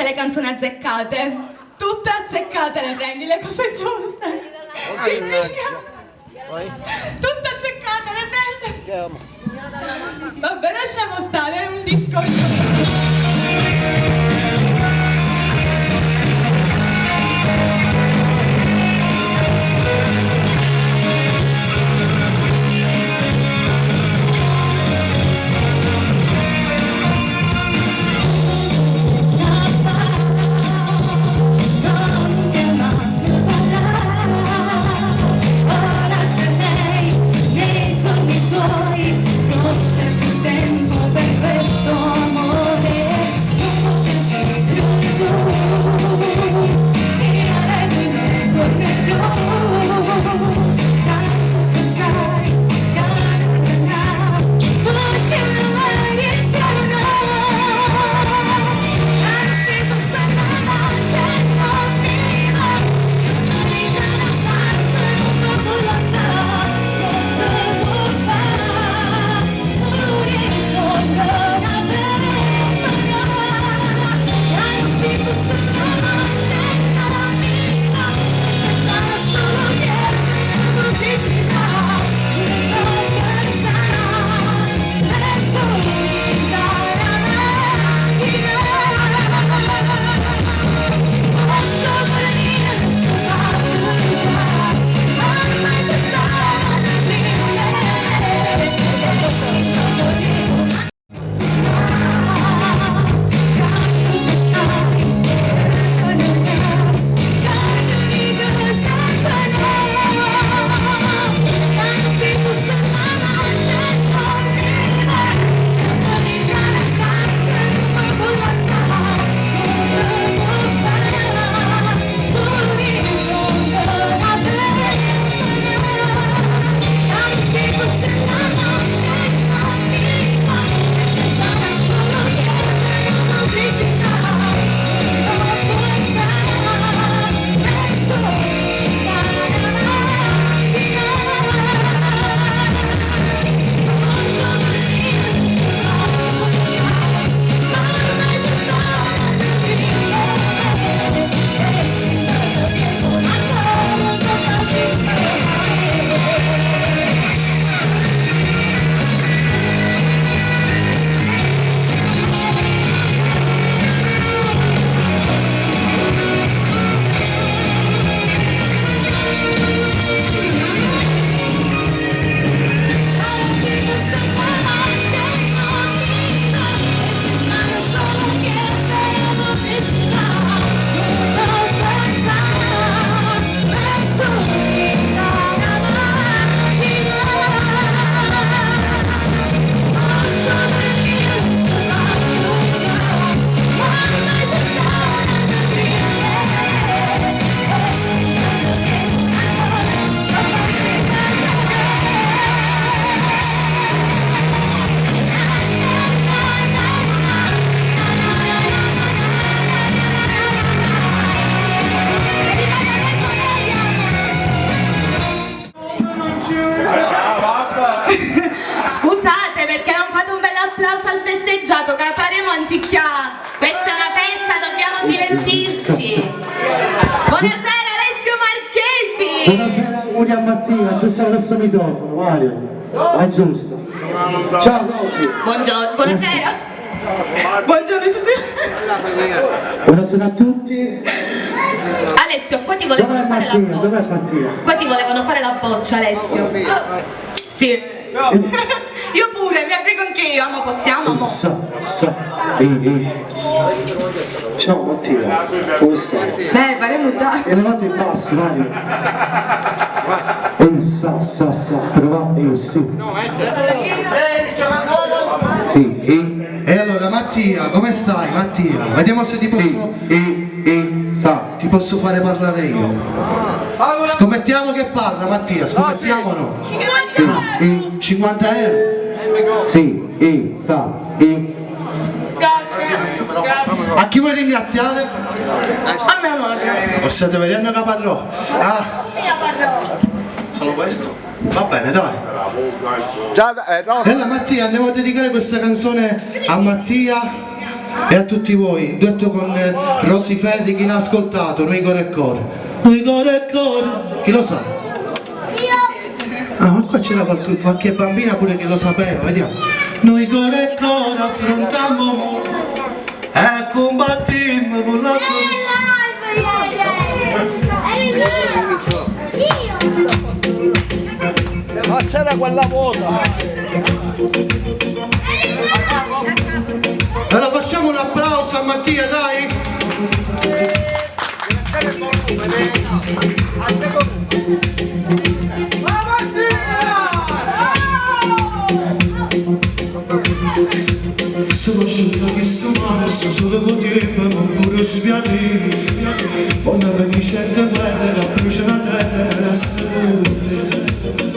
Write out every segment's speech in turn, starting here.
le canzoni azzeccate. Tutte azzeccate le prendi, le cose giuste. Virginia. Tutte azzeccate le prendi. Vabbè, lasciamo stare, è un discorso. Scusate, perché non fate un bel applauso al festeggiato che faremo anticchia. Questa è una festa, dobbiamo divertirci. Buonasera Alessio Marchesi. Buonasera auguri a Mattia, giusto questo microfono, Mario. È giusto. Ciao Rosi. Buongiorno, buonasera. Buongiorno signora. Buonasera a tutti. Alessio, qua ti volevano Dov'è fare Mattia? la Dov'è boccia. Mattia? Qua ti volevano fare la boccia, Alessio. Sì. Io pure, mi aggrego anche io, amo, possiamo, amo. Ciao Mattia, come stai? Sì, faremo da. Elevate in basso, Mario. Prova, sì. Sì, e allora Mattia, come stai Mattia? Vediamo se ti posso... Ti posso fare parlare io. Scommettiamo che parla Mattia, scommettiamo o no? Sì, 50 euro? Sì, Grazie. A chi vuoi ringraziare? A mia madre. O state vedendo che parlò? Ah, Mia parrò. solo questo? Va bene, dai. Già, no. E allora Mattia, andiamo a dedicare questa canzone a Mattia e a tutti voi, il duetto con Rosy Ferri, chi l'ha ascoltato? Noi Core e Core. Noi Core e Core, chi lo sa? Ah, ma qua c'era qualche bambina pure che lo sapeva, vediamo. Noi Core e Core affrontammo e combattimmo con la Ma c'era quella volta! Allora facciamo un applauso a Mattia, dai! Sono asciutto che sto male, sto solo con tempo, ma pure sbiadino. Poi mi veni certe guerre, la brucia la terra e la salute.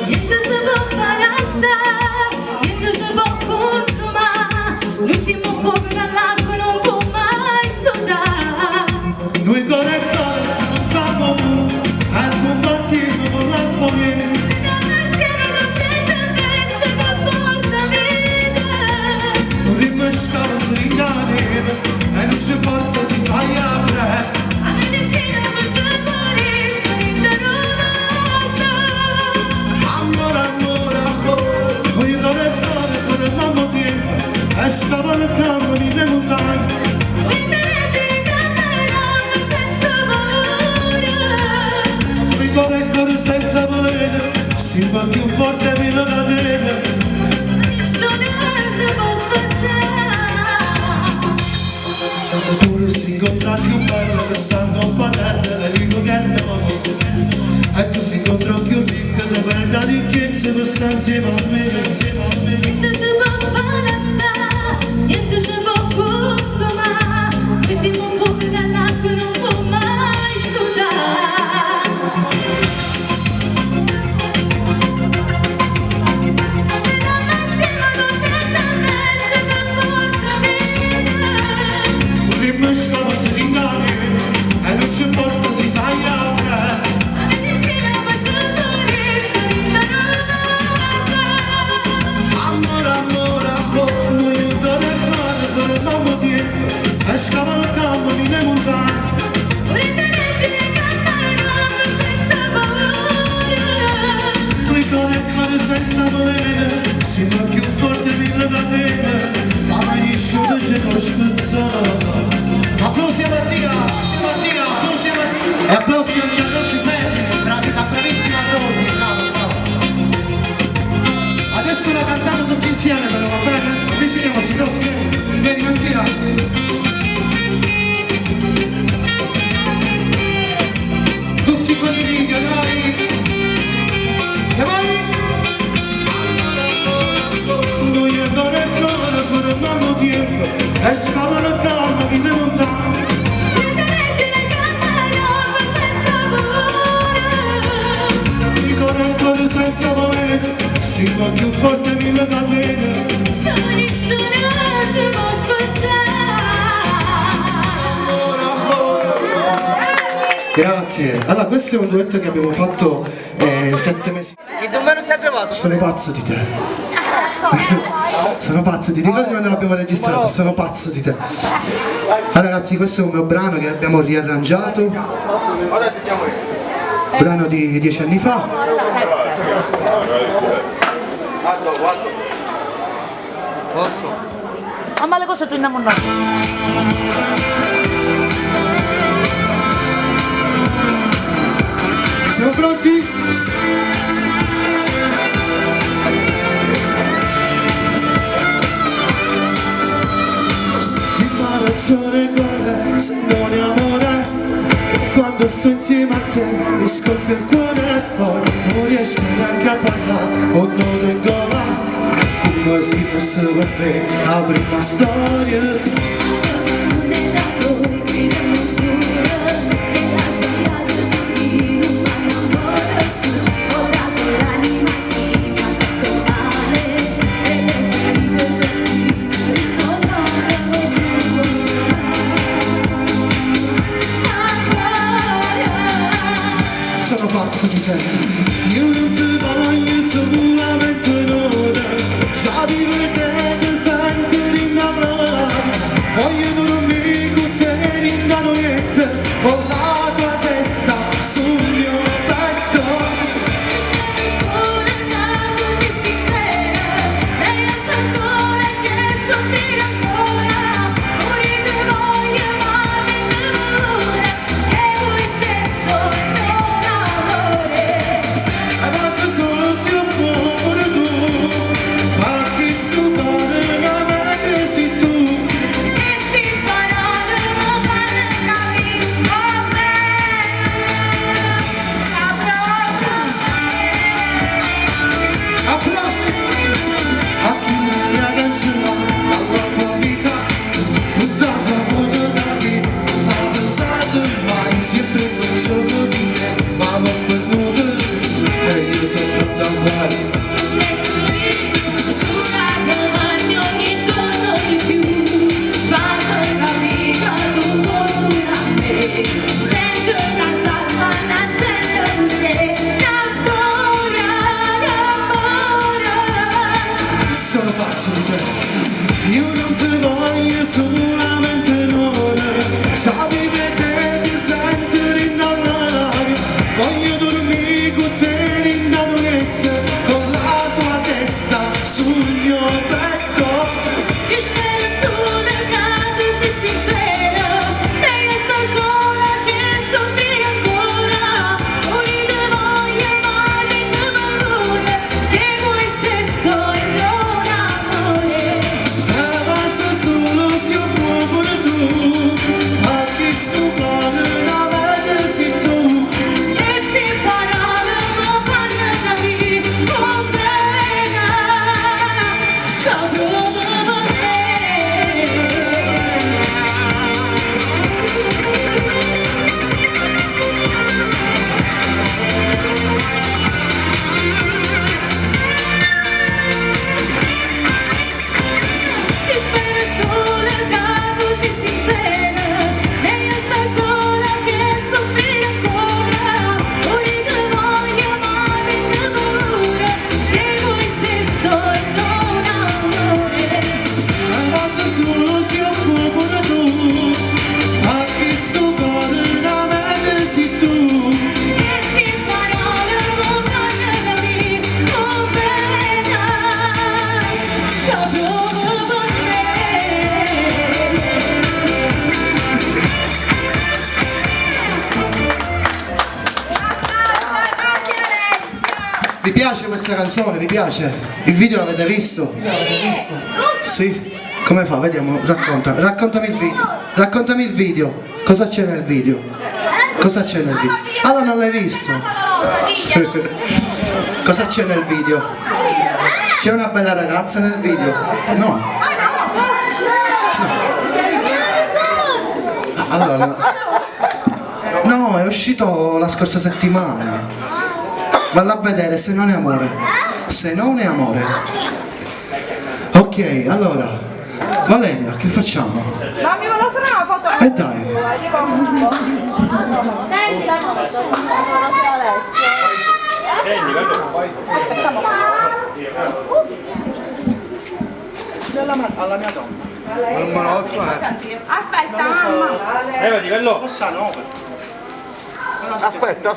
Niente ci può palassare, niente ci può consumare. Noi siamo fuoco dall'acqua e non può mai sudare. Noi Core e Core affrontammo e combattimmo con la foglia. E non ci porta si sbaglia a me vicino ma ci vuole stare rosa. Amore, amore, amore. Noi Core e Core torniamo tempo e scavalcavamo le montagne. Noi vedi camminando senza valore. Noi Core e Core senza volere, si fa più forte di una catena. Pure si incontra più bello che stanno a padella e dico che no. E tu si incontra più ricco da perda ricchezza per stare insieme a me. Niente ci può palassare, niente ci può consumare. Noi siamo fuoco dall'acqua e non può mai sudare. Potremmo scava se ringare e non ci porta si sai a amore, amore, amore. Noi Core e Core torniamo dietro e scavalcavamo le montagne. Noi Core e Core senza volere, si fa più forte di una catena. Ma nessuno ci può spezzare. Applausi a Mattia, Mattia, applausi a Mattia. E applausi a mia Rosy Ferri, bravissima Rosy, bravo. Adesso la cantiamo tutti insieme però, va bene? Avviciniamoci, Rosy, vieni Mattia. Tutti con i video, dai! E vai! Noi Core e Core torniamo tempo e scavalcavamo le montagne. Noi Core e Core senza volere, si fa più forte di una catena. Grazie. Allora questo è un duetto che abbiamo fatto 7 mesi fa. Che numero si è fatto? Sono pazzo di te. Sono pazzo di te. Ricordi quando l'abbiamo registrato? Sono pazzo di te. Allora, ragazzi, questo è un mio brano che abbiamo riarrangiato. Brano di 10 anni fa. Posso? Ma le cose tu innamorato. Siamo pronti? Imbarazzone cuore, se non è amore. Quando sto insieme a te mi scoppia il cuore e poi non riesco neanche a parlare. Ho nodo in gola, come se fosse per me la prima storia. Sono pazzo di te. Io non ti voglio solamente un'ora. Già divertente senti rinnamorare. Voglio niente, con la tua testa sul mio petto. Sola caso si sincera, lei sta sola che soffrire ancora, morire di voglia ma di dolore, che vuoi stesso e non amore. Adesso solo si oppone tu, ma chi stupare la mente sei tu. E sti parole non vanno a capire come Applausi a chi mi ha cancellato dalla tua vita, non t'ha saputo capire, non ha pensato mai, si è preso un gioco di te, ma l'ho fermato e io sono pronto a andare. giura di amarmi ogni giorno di più, fanno una vita tuo su da me, sento che già sta nascendo in te la storia d'amore. Sono pazzo di te, io non ti voglio solamente l'ora, sapi che te ti senti rinnamorare, voglio dormire con te in danolette, con la tua testa sul mio petto. Io spero solo che tu sia sincera, lei sta sola che soffrire ancora, morire di voglia ma di dolore, che vuoi stesso e non amore. Se passa solo si oppone tu, ma chi stupare la mente sei tu. E sti parole non fanno capire come proprio per te. Ti spero solo che tu sia sincera, lei sta sola che soffrire ancora, morire di voglia ma di dolore, che vuoi stesso e non amore. Se passa solo si oppone tu, ma chi stupare la mente sei tu. E sti parole non fanno capire come proprio per te. Vi piace questa canzone? Vi piace? Il video l'avete visto? Sì? Come fa? Vediamo, raccontami il video. Raccontami il video. Cosa c'è nel video? Cosa c'è nel video? Allora non l'hai visto? Cosa c'è nel video? C'è una bella ragazza nel video? No. Allora, no, è uscito la scorsa settimana. Valla a vedere se non è amore. Se non è amore. Ok, allora. Valeria, che facciamo? Ma mi volevo fare una foto. Dai. Senti la cosa sono Alessio. Alla mia donna. Non me lo so, Aspetta, mamma. Levati, quello. Forse a 9. Aspetta.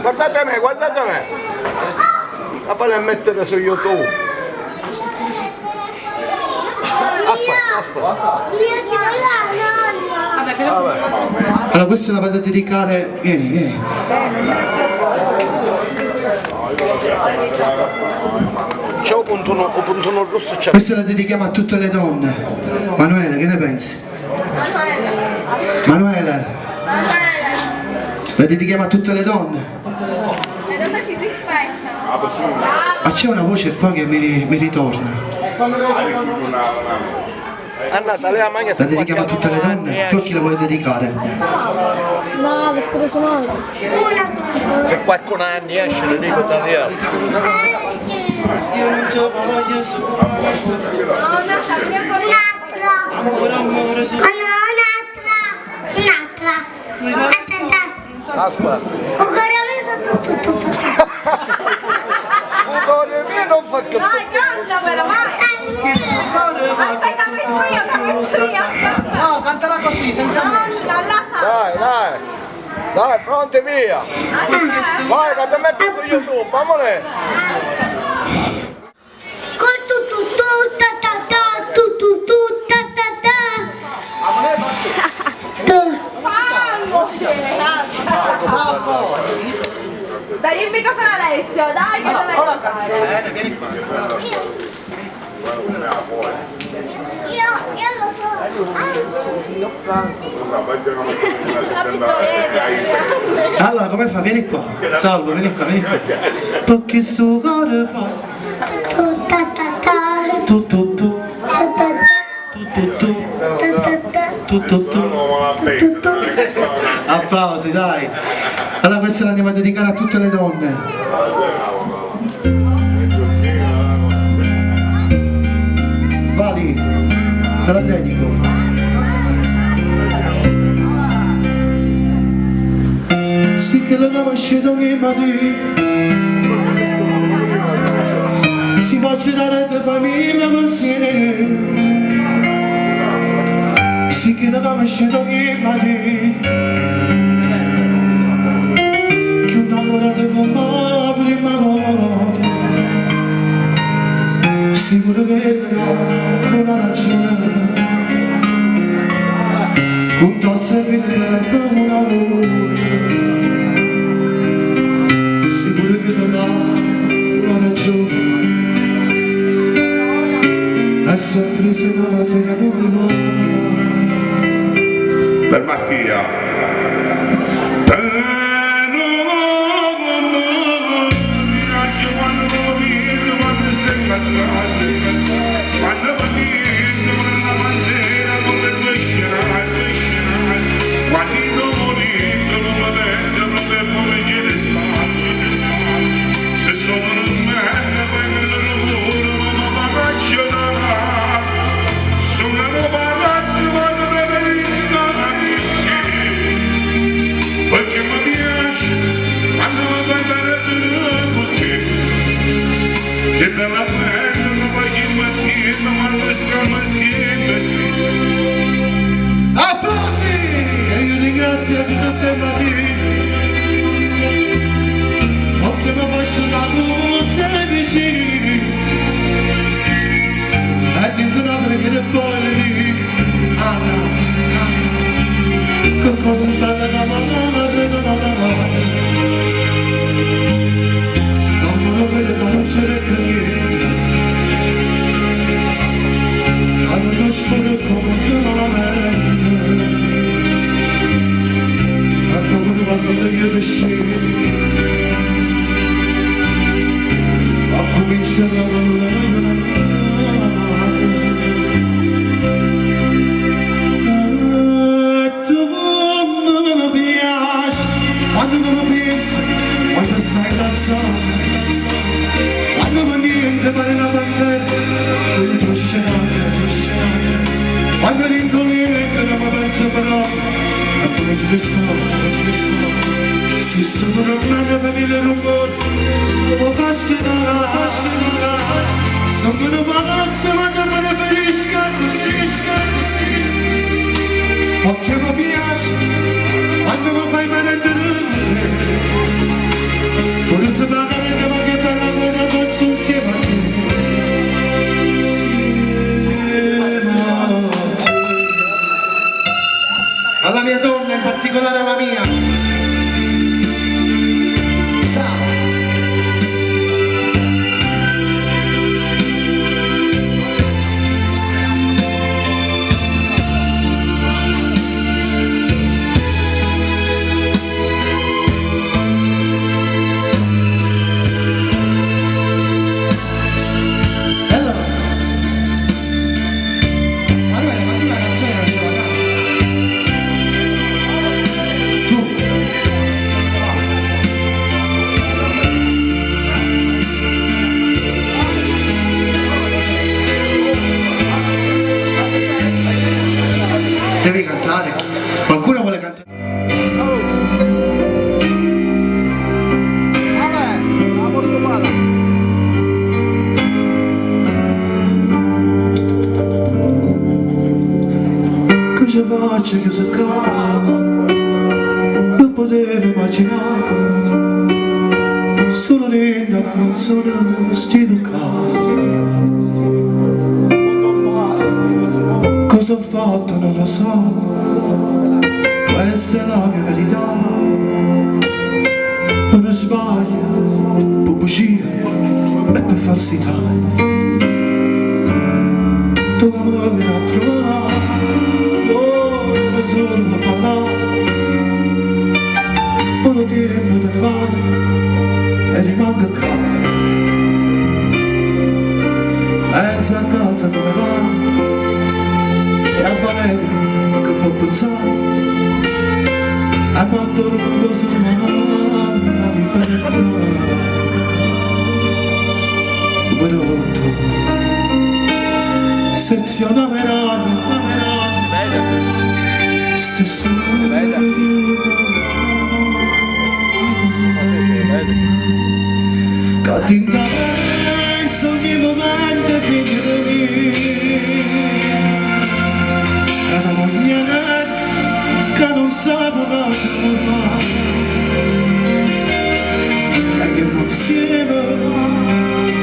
Guardate me. La poi la mettere su YouTube. Aspetta. Io ti voglio la nonna. Allora questa la vado a dedicare. Vieni. C'è un punto rosso, c'è. Questa la dedichiamo a tutte le donne. Manuela, che ne pensi? Manuela. La dedichiamo a tutte le donne. Le donne si rispettano. Ma c'è una voce qua che mi ritorna. Annata, lei ha mai La dedichiamo a tutte le donne? Tu a chi la vuoi dedicare? No, lo sto suonando. Se qualcuno anni esce, le dico da via. Io non ti voglio Aspetta. Ho tutto. non fa che... Dai, canta però, vai! Che sucare fa Aspetta, metto io, aspetta! No, cantala così, senza me. Non la sa! Dai, pronti via! Vai, che ti metti su YouTube, vamoci! Con tu ta ta ta tu ta ta Salvo! Dai il microfono a Alessio, dai che deve Ora cantare. canti bene, vieni qua. Io lo so. Allora, come fa? Vieni qua. Salvo, vieni qua, vieni qua. Perché sto cuore fa Tu ta ta ta tu tu tu ta ta tu tu tu ta tu tu tu. Applausi, dai. Allora questa l'andiamo a dedicare a tutte le donne. Vali, te la dedico. Sì che la conosci ogni mattina, si faccia dare da famiglia pensiero. Sì che la conosci ogni mattina, che innamorata con me prima volta. Sicuro che ha una ragione, con tosse finire per una volta. Sicuro che non ha una ragione, e soffri se non sei una per Mattia. Perché mi piace quando mi fai bene con te, che bella bella mi fai impazzire, ma non stiamo insieme. applausi! E io ringrazio di tutte le mattine, perché mi faccio da tutte vicini, e ti intonate che ne poi le dico, Anna, che cosa bella da mamare, non la lavate, non me lo vede ma non c'è che niente, hanno uno storia come non la mente, e poi non sono io di scelti, a cominciare a lavorare. Quando non penso, quando stai danzando, quando non niente pare la pantera, quindi tu scenate. Quando rincomiente non mi penso però, e poi ci rispondo, se sono lontano per il rumore, lo faccio da, sono una palazzo ma che mi preferisco così, perché mi piace, quando mi fai male pure se magari andiamo che per la buona faccio insieme a te. Alla mia donna, in particolare alla mia. Ciao. Devi cantare? Qualcuno vuole cantare? facce chiuse a casa, non potevo immaginare, solo renda una canzone vestito a casa. Cosa ho fatto non lo so, questa è la mia verità. Per sbaglio, per bugia e per falsità. Tu mi vieni a trovare, non solo per parlare. Poco tempo te ne vai e rimango qua. Mezzo a casa come va e a valere che può pensare. A quanto lungo sono la libertà. Numero 8 sezione Averano, stesso che ti interessa ogni momento figlio di me. E la moglie che non sapeva come fare, e che non insieme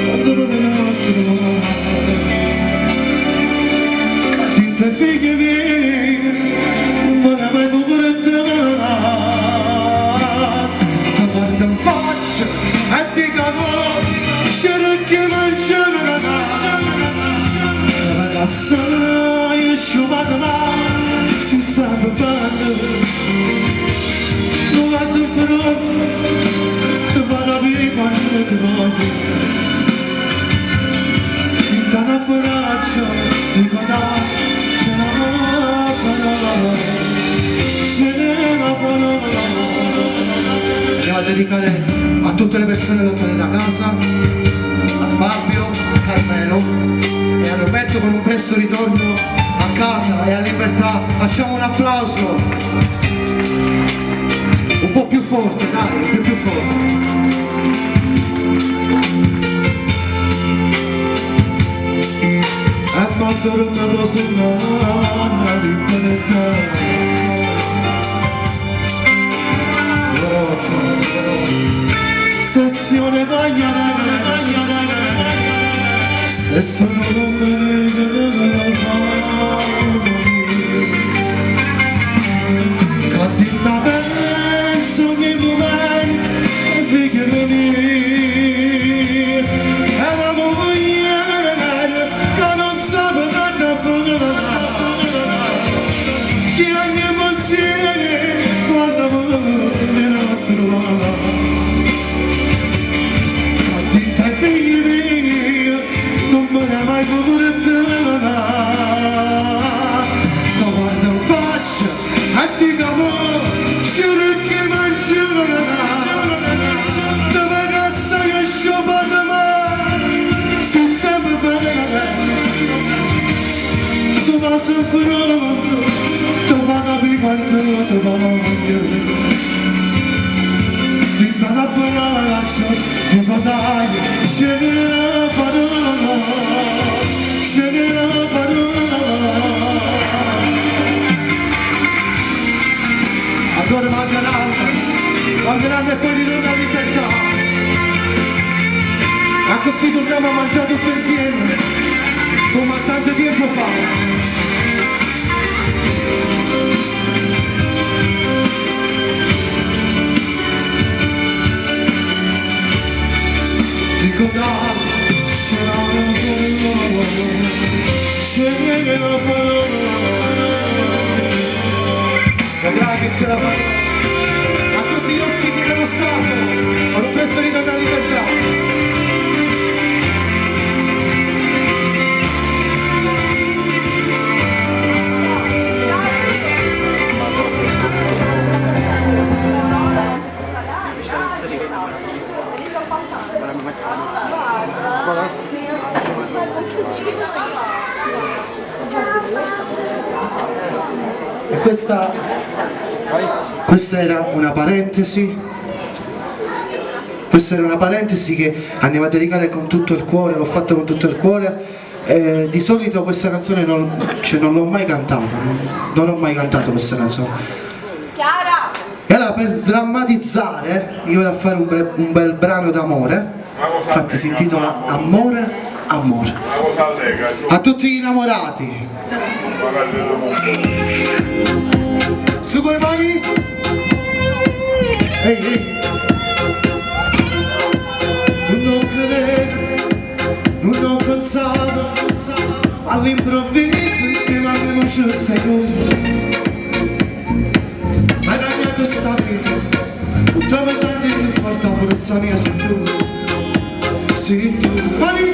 quando me ne trovare. Che tinte figlie mie non la mai pure te, ti guardo in faccia e dico no, c'era che mangiava la casa, dove la sai sciupata ma si sa bene. Non la so però, ti fa la vita quando ti voglio. Ti dà un abbraccio, dico dai, c'è una parola, c'è una parola. Andiamo a dedicare a tutte le persone lontane da casa, a Fabio, a Carmelo e a Roberto con un presto ritorno a casa e a libertà. Facciamo un applauso un po' più forte, dai, un po' più forte. E quando non mi posso una libertà. Sezione Bagnara, stesso nome cattiva penso ogni momento figlio di me. E la moglie che non sapeva da fuori, che andiamo insieme quando mi viene a trovare. Cattiva figli miei non me ne mai pure te. Ti guardo in faccia e dico amore, giuro che mangiavo la casa, dove cazzo io sciopata ma si sempre bene. Tu mi soffro molto, tu mi capi quanto ti voglio. Ti do una braccia, ti dai, scegli la parola, scegli la parola. Ancora manca un'altra e poi ritorna a libertà. E così torniamo a mangiare tutti insieme, come a tanto tempo fa. Dico dai, sarà un po' scegli la parola. Vedrai che ce la fai. A tutti gli ospiti dello Stato ho promesso di dare la libertà. E questa era una parentesi. Questa era una parentesi che andiamo a dedicare con tutto il cuore, l'ho fatta con tutto il cuore Di solito questa canzone non l'ho mai cantata, non ho mai cantato questa canzone. Chiara! E allora per sdrammatizzare io vado a fare un bel brano d'amore, infatti si intitola Amore, Amore. A tutti gli innamorati. Su con le mani! Ehi, ehi! Non credevo, non ho pensato, all'improvviso insieme a me non ci sei tu. Ma hai cambiato sta vita, tu mi senti più forte, forza mia sei tu. Sei tu, mani,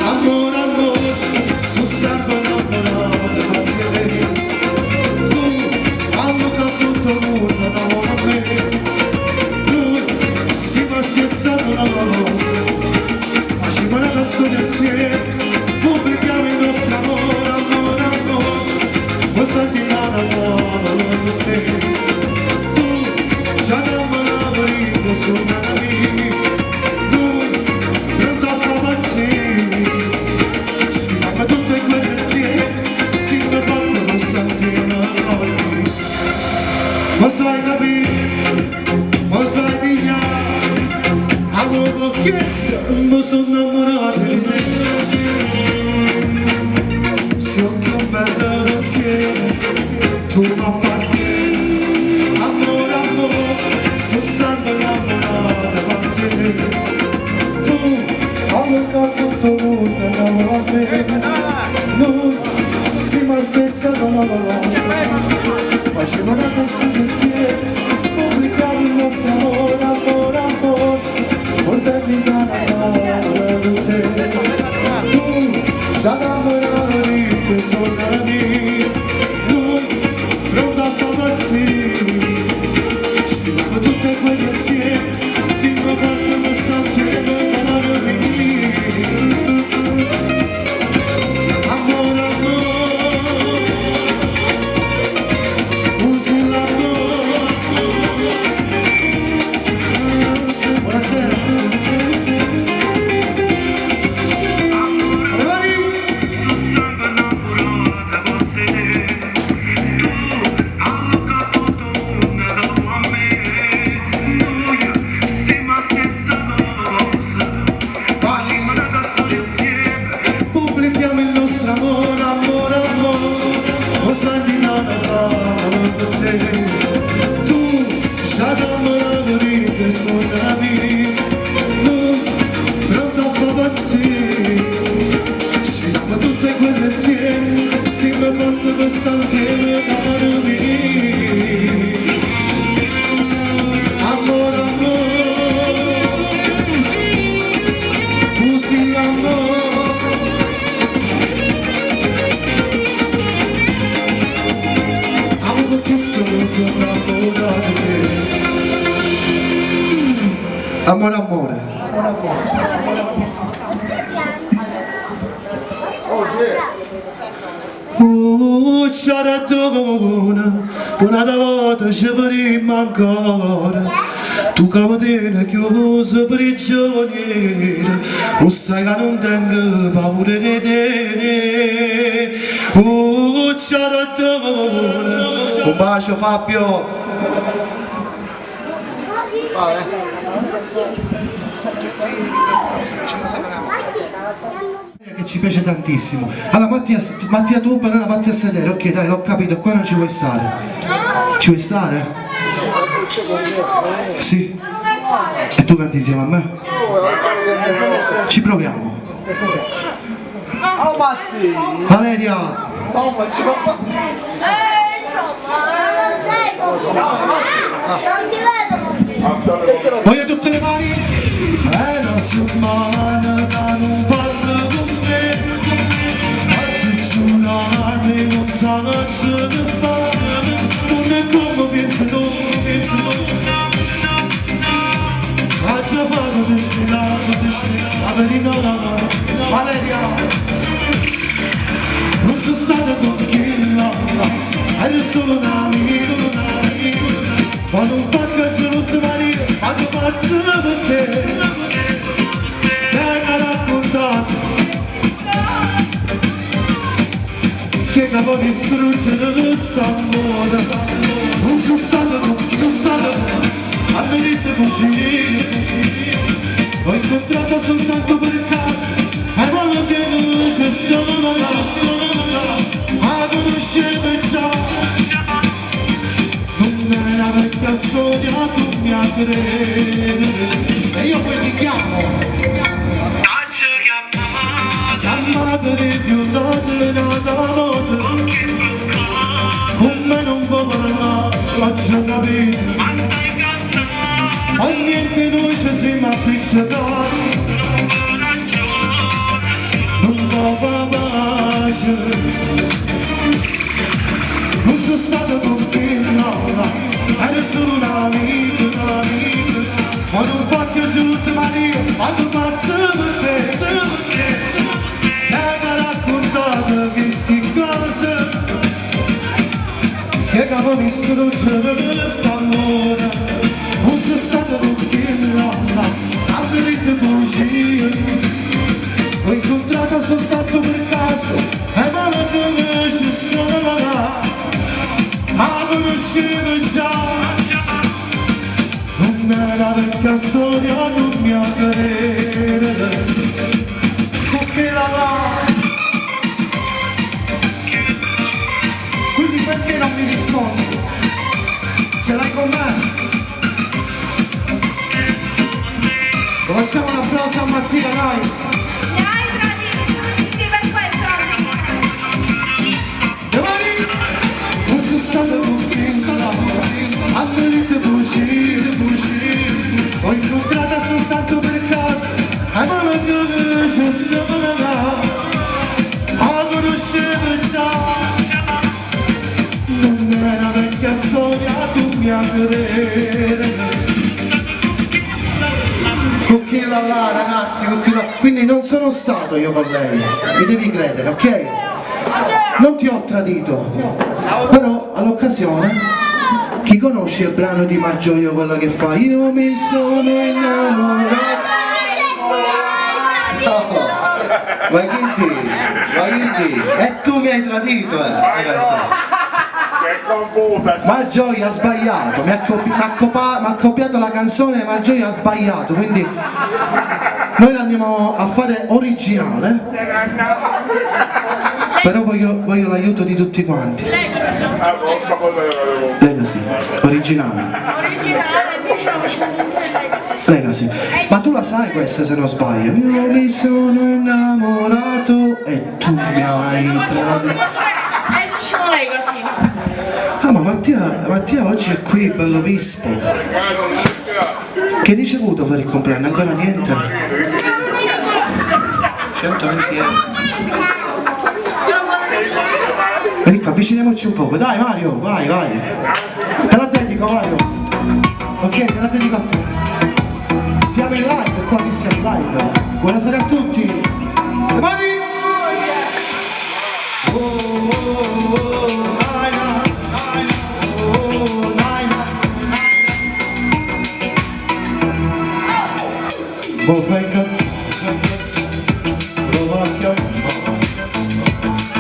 amore, amore, sono sempre innamorato, ma ti vedi. Tu, hanno tutto il mondo d'amore a me. Lui, si fa stessa una cosa. Ma la canzone insieme, pubblichiamo il nostro amore, amore, amore. Vuoi sentire la parola con te? Tu, già da malato io sono una mia. Lui, pronto a far pazzire. Sfidiamo tutte quelle insieme, si mi ha fatto questa insieme a noi. Ma sai capire, ma sai pigliare. Avevo chiesto, ma sono innamorato di te. Se ho più bello insieme, tu mi appartieni. Amore, amore, sono sempre innamorato di te. Tu, hanno tutto il mondo innamora a me. Noi, siamo la stessa donna. Facciamo una canzone insieme, pubblichiamo il nostro amore, amore, amore. Você me dá na cara de você. Tu já namorava e pensou na mim. Tu não dá pra você. Estimava tudo é conhecer. Se não basta bastante, não dá pra mim. Amor, amor, use l'amor. Buonasera. Pubblichiamo il nostro amore, amore, amore. Cosa di nada fare per te? Tu già da morire sono la mia. Noi pronto a far pazzire. Sfidiamo tutte quelle insieme. Si mi ha fatto questa insieme da morire. Amore, amore, usi l'amore. Avevo chiesto, non sono innamorato di te. Amore, amore. C'è ragione, una volta ci faremo ancora. Tu camattina chiuso prigioniera, non sai che non tengo paura di te. C'è ragione. Un bacio Fabio. Che ci piace tantissimo. Allora Mattia tu per ora vatti a sedere, ok dai, l'ho capito, qua non ci vuoi stare. Ci vuoi stare? Sì. E tu canti insieme a me? Ci proviamo. Valeria! Voglio tutte le mani! È una settimana da non parlo con me. Oggi giurarmi non sa cosa fare. Non è come pensi tu, pensi tu. Oggi ho fatto destinato, destinato di no. Valeria! Non sono stata con chi no, eri solo una amica. Ma non fa che non si marire, ma che pazzo per te. Dai a raccontare devo distruggere questa moda. Non sono stato a venire così. L'ho incontrata soltanto per caso e quello che non c'è solo, a conoscere già. Non è una vecchia storia, tu mi a credere. E io poi ti chiamo. Chiamate rifiutate nata notte. Con me non può parlare, faccio capire. A niente noi ci siamo appiccicati. Non può far pace. Non sono stato con te, no, ero solo un amico. Ma non faccio giusto Maria, ma tu pazzo per te. E mi ha raccontato queste cose che capo mi strugge per questa amore. Non sono stato con te, no, a venire bugie. L'ho incontrata soltanto per caso e me la conosci sola. Ma conoscevo già. Non è la vecchia storia, non mi a credere. Con che la va? Quindi perché non mi rispondi? Ce l'hai con me? Lo facciamo un applauso a Mattia, dai! Mi hai tradito, sì per questo. Domani non sono stato con te, a venire bugie. L'ho incontrata soltanto per caso e me la conosce sola. La conoscevo già. Non è una vecchia storia, tu mi a credere. Con chi la là, ragazzi, con chi la... Quindi non sono stato io con lei, mi devi credere, ok? Non ti ho tradito, però all'occasione, chi conosce il brano di Margioglio, quella che fa io mi sono innamorato? No, ma che dici? E tu mi hai tradito, ragazzi. Che confusa. Margioglio ha sbagliato, mi ha copiato la canzone, Margioglio ha sbagliato, quindi noi l'andiamo a fare originale, però voglio l'aiuto di tutti quanti. Legacy, originale. Legacy. Ma tu la sai questa se non sbaglio? Io mi sono innamorato e tu mi hai tradito. Diciamo lei così. Ah, ma Mattia oggi è qui, bello vispo. Che hai ricevuto per il compleanno? Ancora niente? 120 euro. Vieni qua, avviciniamoci un poco. Dai Mario, vai. Te la dedico Mario. Ok, te la dedico a te. Siamo in live, qua che siamo in live. Buonasera a tutti. Le mani! Fai cazzo, prova a chiamare,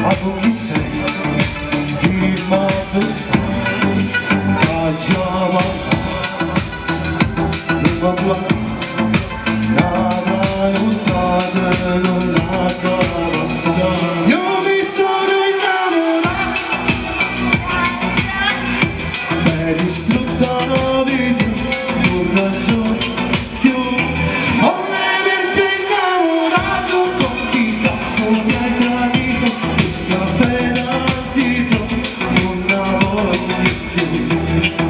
ma tu chi sei? Dimmi ma tu stai, facciamo, non va più, nada lontano, non la cosa. Io mi sono innamorato, mi hai distrutta la vita, non ragione.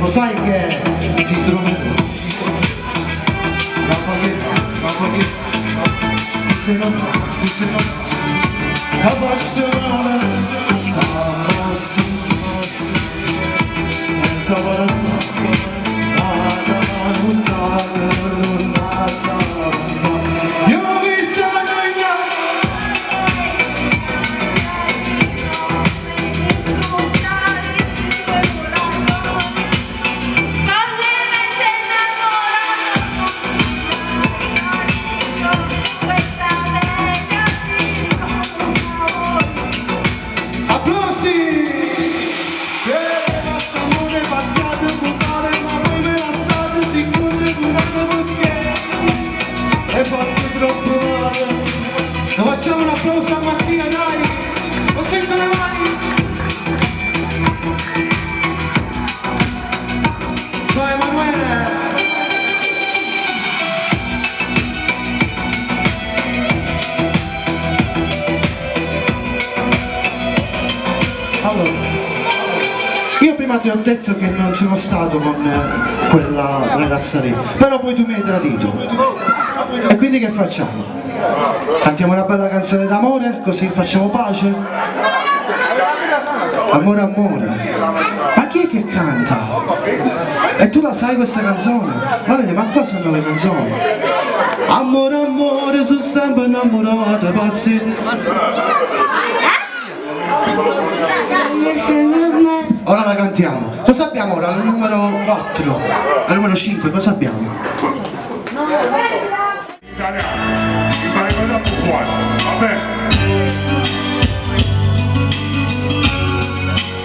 Lo sai che ti troverò. La paghi, se non, la passione, senza barazzo, nada lontano, non nada basta. Io mi sono applausi! prima ti ho detto che non sono stato con quella ragazza lì, però poi tu mi hai tradito. E quindi che facciamo? Cantiamo una bella canzone d'amore, così facciamo pace? Amore, amore. Ma chi è che canta? E tu la sai questa canzone? Valeria, ma qua sono le canzoni. Amore, amore, sono sempre innamorato, pazzi. Ora la cantiamo. Cosa abbiamo ora? Al numero 4. Al numero 5, cosa abbiamo? Italiano, mi pare che dopo buono, vabbè.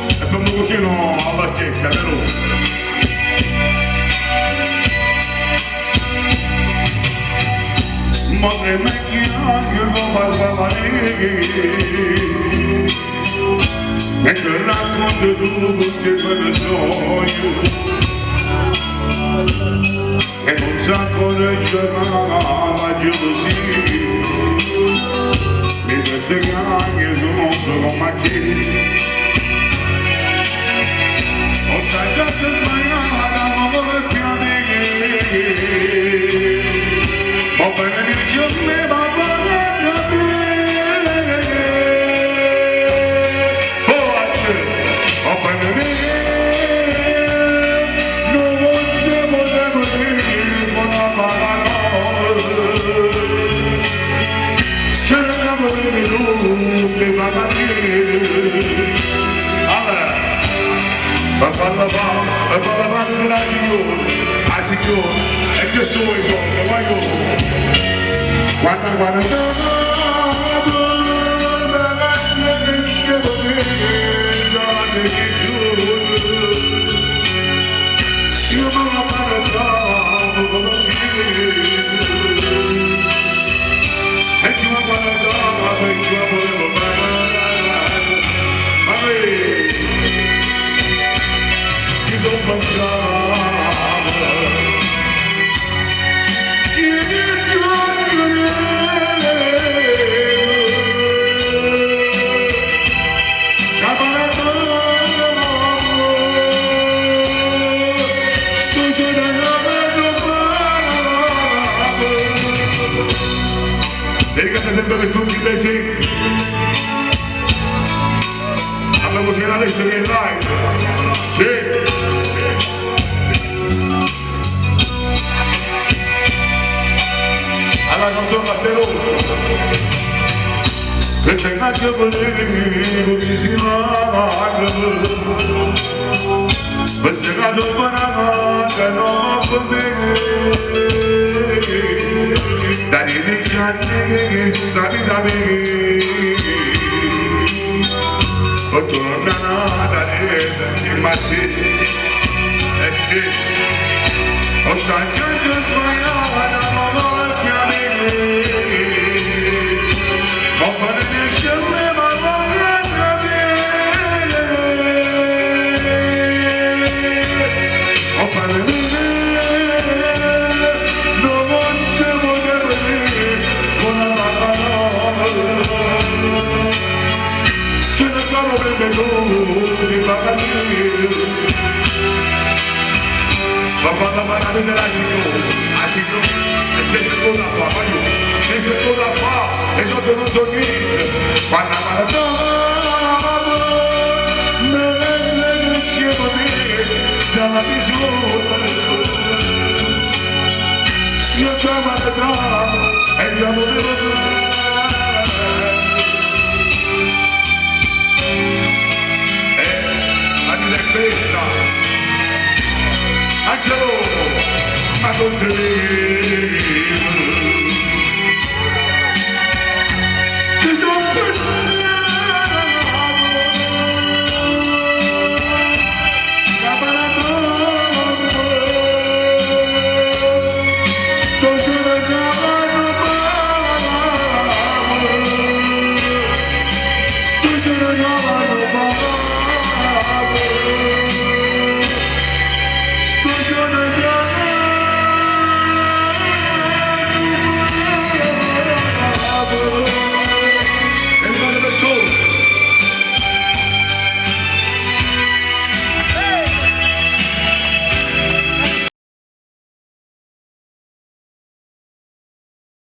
E per un cucino alla chiesa, vero? Madre mia, io non sbagliare. E che racconto tutti per sogno. E non sa correggere la gelosia. Mi resta che anche sono come te. Ho sbagliato sbagliata, ma volevo piangere. Ma bene mi giorni, ma bene a te. Oh, bene mi e questo è il sogno, vai io. Quando io non la parlo, e ti va guardare, e ti va volevo bene, ti do pensare. Dedicate sempre per tutti i presenti. Abbiamo finito adesso che è live. Sì. Alla canzone a Perù. E te che volevo che si lagra. Ma se cado banana che non va bene. Dari di gianni stati da me. O tornano da te, ma te. E sì. O saggio sbagliato, ma non ti amici. O fare nel cielo, ma voglio sapere. O fare nel Papà la mano della Asino, e c'è il da qua, ma io, c'è il da qua, e non so niente, quando la mano me ne scemo me, già la misura, io chiamo la dama, e io non devo